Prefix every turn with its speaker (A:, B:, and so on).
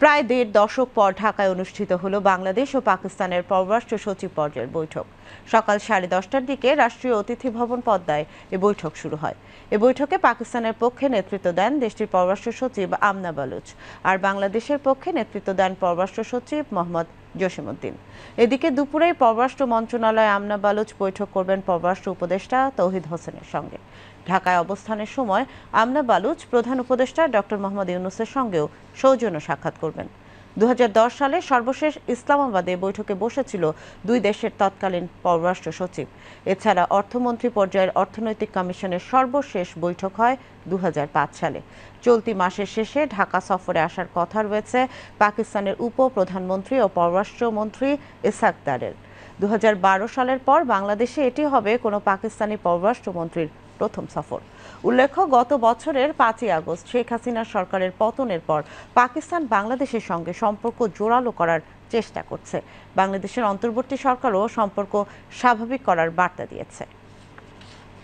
A: প্রায় দেড় দশক পর ঢাকায় অনুষ্ঠিত হলো বাংলাদেশ ও পাকিস্তানের পররাষ্ট্র সচিব পর্যায়ের বৈঠক। সকাল 10:30টার দিকে রাষ্ট্রীয় অতিথি ভবন পদ্মায় এ বৈঠক শুরু হয়। এ বৈঠকে পাকিস্তানের পক্ষে নেতৃত্ব দেন দেশটির পররাষ্ট্র সচিব আমনা বালুচ, আর বাংলাদেশের পক্ষে নেতৃত্ব দেন পররাষ্ট্র সচিব মোহাম্মদ জসিমউদ্দিন। এদিকে দুপুরেই পররাষ্ট্র মন্ত্রণালয়ে আমনা বালুচ বৈঠক করবেন পররাষ্ট্র উপদেষ্টা তৌহিদ হোসেনের সঙ্গে। ঢাকায় অবস্থানের সময় আমনা বালুচ প্রধান উপদেষ্টা ডক্টর মোহাম্মদ ইউনূসের সঙ্গেও সৌজন্য সাক্ষাৎ করবেন। 2010 সালে সর্বশেষ ইসলামাবাদে বৈঠকে বসেছিল দুই দেশের তৎকালীন পররাষ্ট্র সচিব। এছাড়া অর্থমন্ত্রী পর্যায়ের অর্থনৈতিক কমিশনের সর্বশেষ বৈঠক হয় 2005 সালে। চলতি মাসের শেষে ঢাকা সফরে আসার কথা রয়েছে পাকিস্তানের উপপ্রধানমন্ত্রী ও পররাষ্ট্রমন্ত্রী ইসহাক দারের। 2012 সালের পর বাংলাদেশে এটি হবে কোনো পাকিস্তানি পররাষ্ট্রমন্ত্রীর প্রথম সফর। উল্লেখ্য, গত বছরের 5ই আগস্ট শেখ হাসিনার সরকারের পতনের পর পাকিস্তান বাংলাদেশের সঙ্গে সম্পর্ক জোরালো করার চেষ্টা করছে। বাংলাদেশের অন্তর্বর্তী সরকারও সম্পর্ক স্বাভাবিক করার বার্তা দিয়েছে।